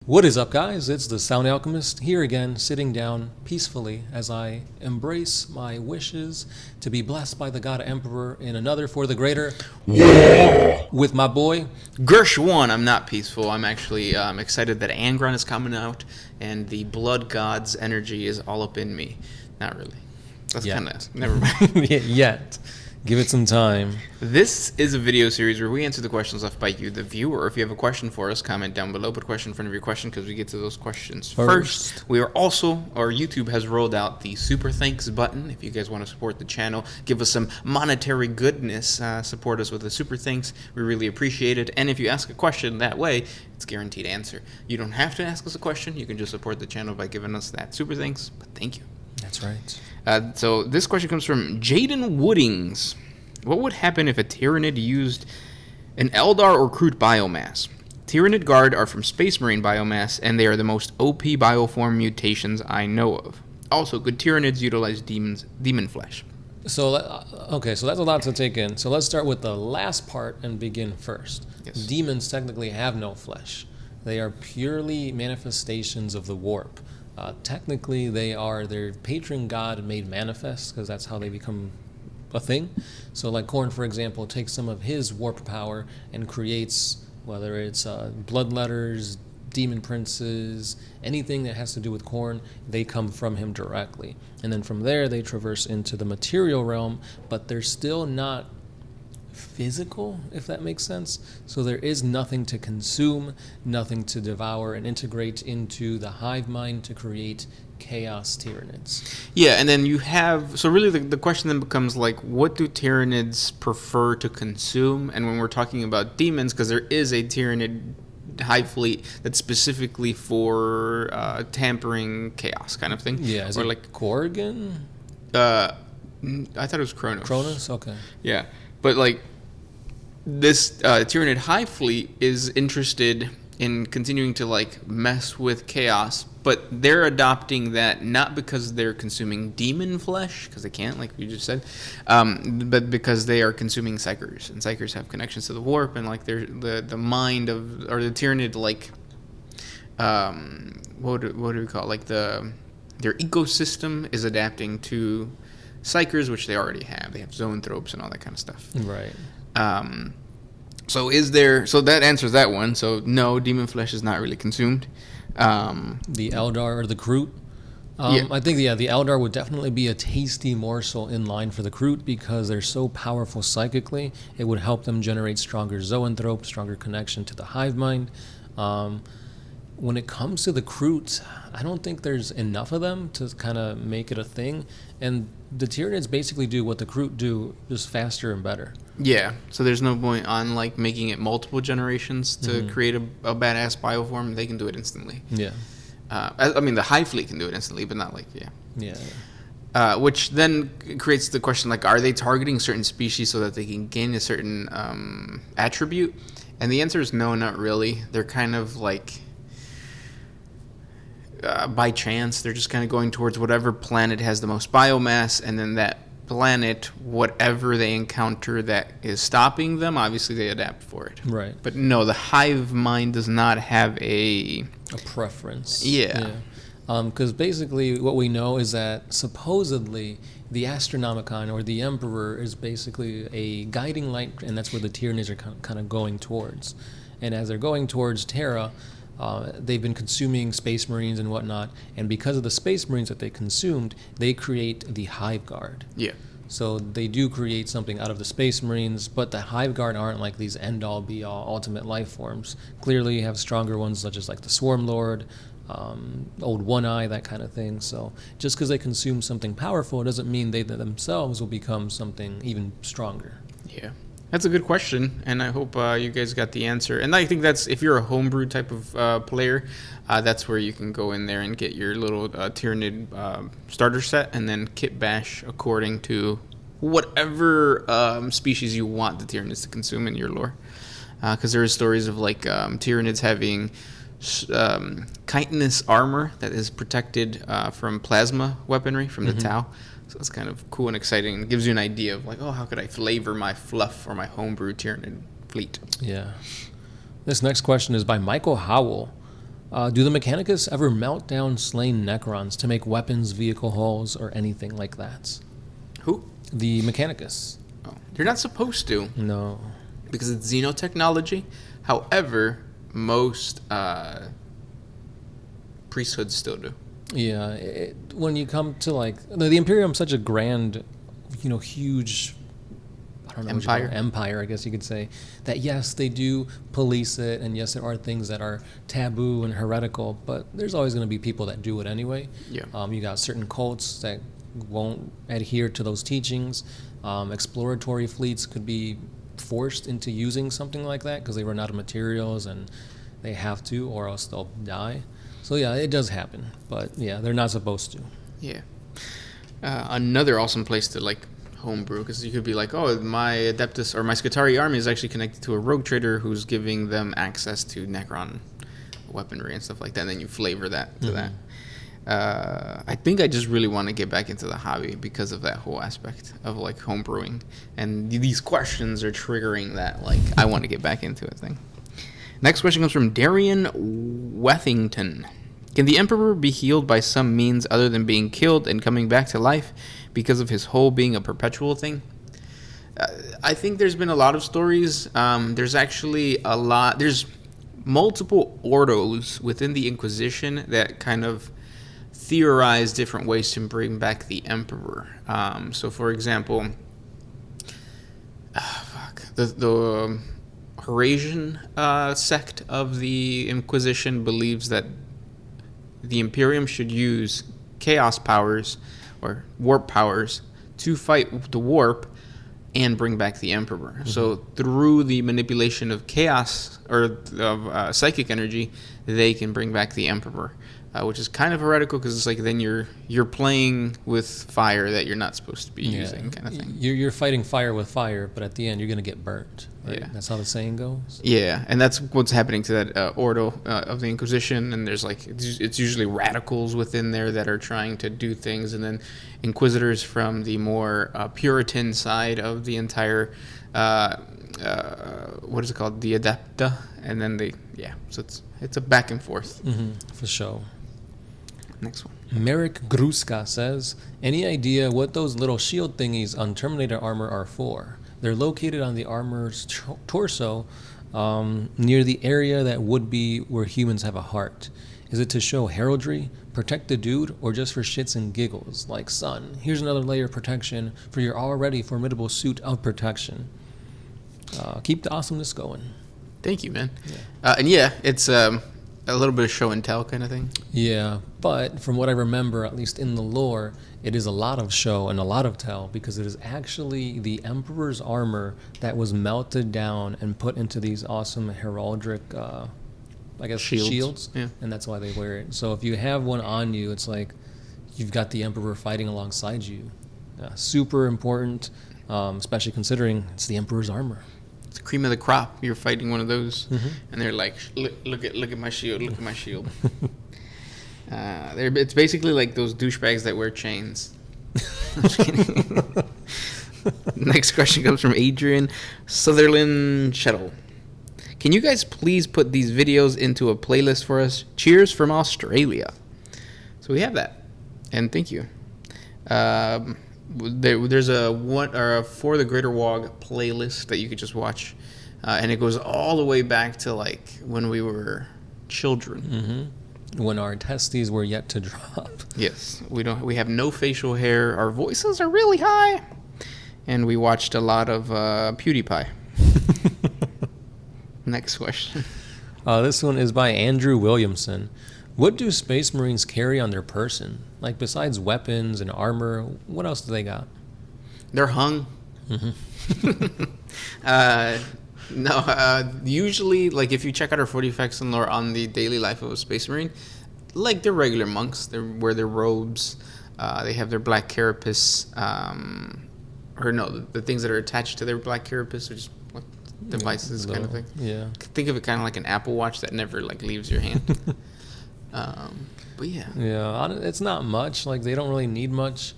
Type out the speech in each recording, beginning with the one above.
What is up, guys? It's the Sound Alchemist here again, sitting down peacefully as I embrace my wishes to be blessed by the God Emperor in another for the greater with my boy Gersh1. I'm not peaceful. I'm actually excited that Angron is coming out and the Blood God's energy is all up in me. Not really. That's kind of... Never mind. Yet. Give it some time. This is a video series where we answer the questions left by you, the viewer. If you have a question for us, comment down below. Put a question in front of your question because we get to those questions first. We are also, or YouTube has rolled out the Super Thanks button. If you guys want to support the channel, give us some monetary goodness, support us with a Super Thanks. We really appreciate it. And if you ask a question that way, it's guaranteed answer. You don't have to ask us a question. You can just support the channel by giving us that Super Thanks. But thank you. That's right. So this question comes from Jaden Woodings. What would happen if a Tyranid used an Eldar or Kroot biomass? Tyranid Guard are from Space Marine biomass, and they are the most OP bioform mutations I know of. Also, good Tyranids utilize demon flesh. So, okay, so that's a lot to take in. So let's start with the last part and begin first. Yes. Demons technically have no flesh. They are purely manifestations of the warp. Technically, their patron god made manifest, because that's how they become a thing. So like Khorne, for example, takes some of his warp power and creates, whether it's blood letters, demon princes, anything that has to do with Khorne, they come from him directly. And then from there, they traverse into the material realm, but they're still not physical, if that makes sense. So there is nothing to consume, nothing to devour and integrate into the hive mind to create chaos Tyranids. Yeah, and then you have... So really the question then becomes, like, what do Tyranids prefer to consume? And when we're talking about demons, because there is a Tyranid hive fleet that's specifically for tampering chaos kind of thing. Yeah, is or it like Corrigan? I thought it was Kronos. Kronos? Okay. Yeah, but like this Tyranid hive fleet is interested in continuing to like mess with chaos, but they're adopting that not because they're consuming demon flesh, because they can't, like you just said, but because they are consuming psychers, and psychers have connections to the warp, and like they're the mind of, or the Tyranid, like what do we call it? Like their ecosystem is adapting to psychers, which they already have. They have zoanthropes and all that kind of stuff. Right. So that answers that one. So no, demon flesh is not really consumed. The Eldar or the Kroot. Yeah. I think, the Eldar would definitely be a tasty morsel in line for the Kroot because they're so powerful psychically. It would help them generate stronger zoanthrope, stronger connection to the hive mind. When it comes to the Kroot, I don't think there's enough of them to kind of make it a thing. And the Tyranids basically do what the Kroot do, just faster and better. Yeah, so there's no point on like making it multiple generations to create a badass bioform. They can do it instantly. Yeah. I mean, the hive fleet can do it instantly, but not like, Yeah. which then creates the question, like, are they targeting certain species so that they can gain a certain attribute? And the answer is no, not really. They're kind of like... by chance, they're just kind of going towards whatever planet has the most biomass, and then that planet, whatever they encounter that is stopping them, obviously they adapt for it. Right. But no, the hive mind does not have a preference. Yeah. Because basically what we know is that supposedly the Astronomicon, or the Emperor, is basically a guiding light, and that's where the Tyranids are kind of going towards. And as they're going towards Terra, they've been consuming Space Marines and whatnot, and because of the Space Marines that they consumed, they create the Hive Guard. Yeah. So they do create something out of the Space Marines, but the Hive Guard aren't like these end-all, be-all, ultimate life forms. Clearly you have stronger ones, such as like the Swarm Lord, Old One-Eye, that kind of thing. So just because they consume something powerful doesn't mean they themselves will become something even stronger. Yeah. That's a good question, and I hope you guys got the answer. And I think that's, if you're a homebrew type of player, that's where you can go in there and get your little Tyranid starter set, and then kit bash according to whatever species you want the Tyranids to consume in your lore. Because there are stories of like Tyranids having chitinous armor that is protected from plasma weaponry from the Tau. So it's kind of cool and exciting. It gives you an idea of like, oh, how could I flavor my fluff for my homebrew Tyranid fleet? Yeah. This next question is by Michael Howell. Do the Mechanicus ever melt down slain Necrons to make weapons, vehicle hulls, or anything like that? Who? The Mechanicus. Oh, you're not supposed to. No. Because it's xenotechnology. However, most priesthoods still do. Yeah. When you come to like the Imperium's such a grand, huge. I don't know. Empire, I guess you could say. That yes, they do police it, and yes, there are things that are taboo and heretical, but there's always going to be people that do it anyway. Yeah. You got certain cults that won't adhere to those teachings. Exploratory fleets could be forced into using something like that because they run out of materials and they have to, or else they'll die. So yeah, it does happen, but yeah, they're not supposed to. Yeah. Another awesome place to like homebrew, because you could be like, oh, my Adeptus or my Skitarii army is actually connected to a rogue trader who's giving them access to Necron weaponry and stuff like that, and then you flavor that to that. I think I just really want to get back into the hobby because of that whole aspect of like homebrewing, and these questions are triggering that like I want to get back into it thing. Next question comes from Darian Wethington. Can the Emperor be healed by some means other than being killed and coming back to life because of his whole being a perpetual thing? I think there's been a lot of stories. There's actually there's multiple ordos within the Inquisition that kind of theorize different ways to bring back the Emperor. So, for example, the Horasian sect of the Inquisition believes that the Imperium should use chaos powers or warp powers to fight the warp and bring back the Emperor. Mm-hmm. So through the manipulation of chaos or of psychic energy, they can bring back the Emperor, which is kind of heretical because it's like then you're playing with fire that you're not supposed to be using, kind of thing. You're fighting fire with fire, but at the end you're gonna get burnt. Right? Yeah, that's how the saying goes. Yeah, and that's what's happening to that Ordo of the Inquisition. And there's like it's usually radicals within there that are trying to do things, and then Inquisitors from the more Puritan side of the entire what is it called, the Adepta, and then so it's a back and forth. For sure. Next one. Merrick Gruska says, any idea what those little shield thingies on Terminator armor are for? They're located on the armor's torso, near the area that would be where humans have a heart. Is it to show heraldry, protect the dude, or just for shits and giggles? Like, son, here's another layer of protection for your already formidable suit of protection. Keep the awesomeness going. Thank you, man. Yeah. And it's a little bit of show and tell kind of thing. Yeah, but from what I remember, at least in the lore, it is a lot of show and a lot of tell, because it is actually the Emperor's armor that was melted down and put into these awesome heraldic, shields. Yeah. And that's why they wear it. So if you have one on you, it's like you've got the Emperor fighting alongside you. Super important, especially considering it's the Emperor's armor. It's the cream of the crop. You're fighting one of those, and they're like, look at my shield, look at my shield. It's basically like those douchebags that wear chains. I'm just kidding. Next question comes from Adrian Sutherland Shettle. Can you guys please put these videos into a playlist for us? Cheers from Australia. So we have that, and thank you. There's a For the Greater WAAAGH playlist that you could just watch, and it goes all the way back to like when we were children, when our testes were yet to drop. Yes, we have no facial hair. Our voices are really high, and we watched a lot of PewDiePie. Next question. This one is by Andrew Williamson. What do Space Marines carry on their person? Like, besides weapons and armor, what else do they got? They're hung. Usually, like, if you check out our 40 facts and lore on the daily life of a Space Marine, like, they're regular monks. They wear their robes. They have their black carapace. The things that are attached to their black carapace are just like devices, kind of thing. Yeah. Think of it kind of like an Apple Watch that never, like, leaves your hand. But yeah. Yeah, it's not much. Like, they don't really need much.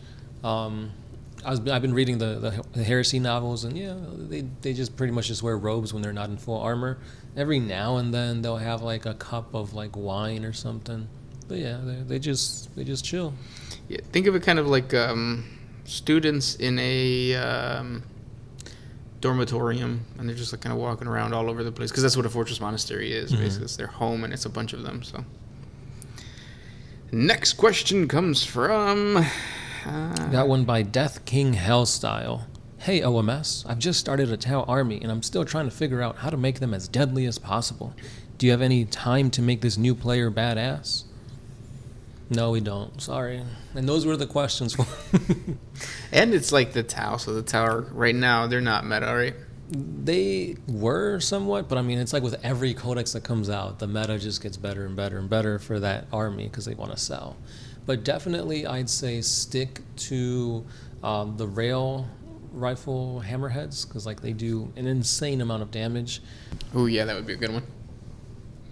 I've been reading the heresy novels, and yeah, they just pretty much just wear robes when they're not in full armor. Every now and then they'll have like a cup of like wine or something. But yeah, they just chill. Yeah, think of it kind of like students in a dormitorium, and they're just like kind of walking around all over the place, because that's what a fortress monastery is. Basically, it's their home, and it's a bunch of them. So, next question comes from. Got one by Death King Hellstyle. Hey OMS, I've just started a Tau army and I'm still trying to figure out how to make them as deadly as possible. Do you have any time to make this new player badass? No, we don't. Sorry. And those were the questions for. And it's like the Tau, so the Tau are, right now they're not meta, right? They were somewhat, but I mean, it's like with every codex that comes out, the meta just gets better and better and better for that army because they want to sell. But definitely, I'd say stick to the rail rifle hammerheads, because like they do an insane amount of damage. Oh yeah, that would be a good one.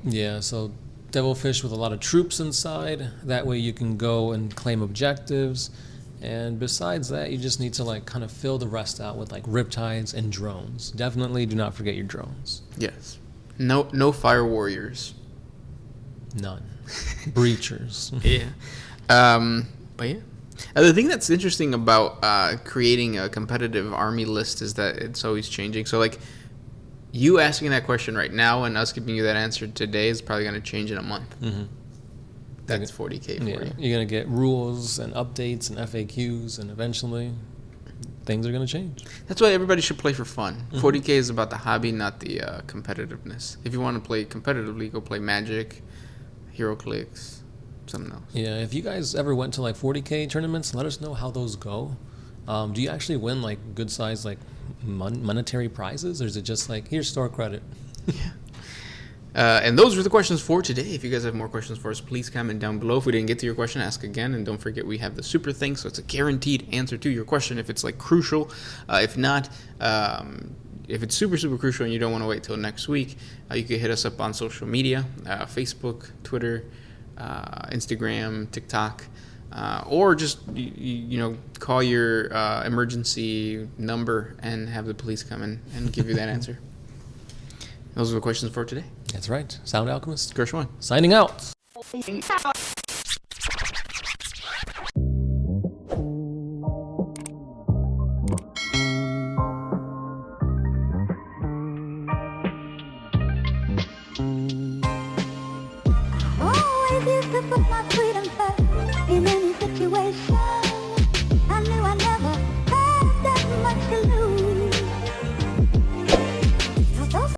Yeah, so devilfish with a lot of troops inside. That way you can go and claim objectives. And besides that, you just need to like kind of fill the rest out with like riptides and drones. Definitely do not forget your drones. Yes. No fire warriors. None. Breachers. Yeah. But yeah, the thing that's interesting about creating a competitive army list is that it's always changing. So like you asking that question right now and us giving you that answer today is probably going to change in a month. Mm-hmm. That's 40K for you. You're going to get rules and updates and FAQs, and eventually things are going to change. That's why everybody should play for fun. 40K is about the hobby, not the competitiveness. If you want to play competitively, go play Magic, HeroClix, something else. Yeah, if you guys ever went to like 40K tournaments, let us know how those go. Do you actually win like good size like monetary prizes, or is it just like here's store credit? Yeah. And those were the questions for today. If you guys have more questions for us, please comment down below. If we didn't get to your question, ask again. And don't forget, we have the super thing, so it's a guaranteed answer to your question if it's like crucial. If not, if it's super crucial and you don't want to wait till next week, you can hit us up on social media, Facebook, Twitter, Instagram, TikTok, or just you know, call your emergency number and have the police come in and give you that answer. Those are the questions for today. That's right. Sound Alchemist Gershwin signing out. Always used to put my freedom first in any situation.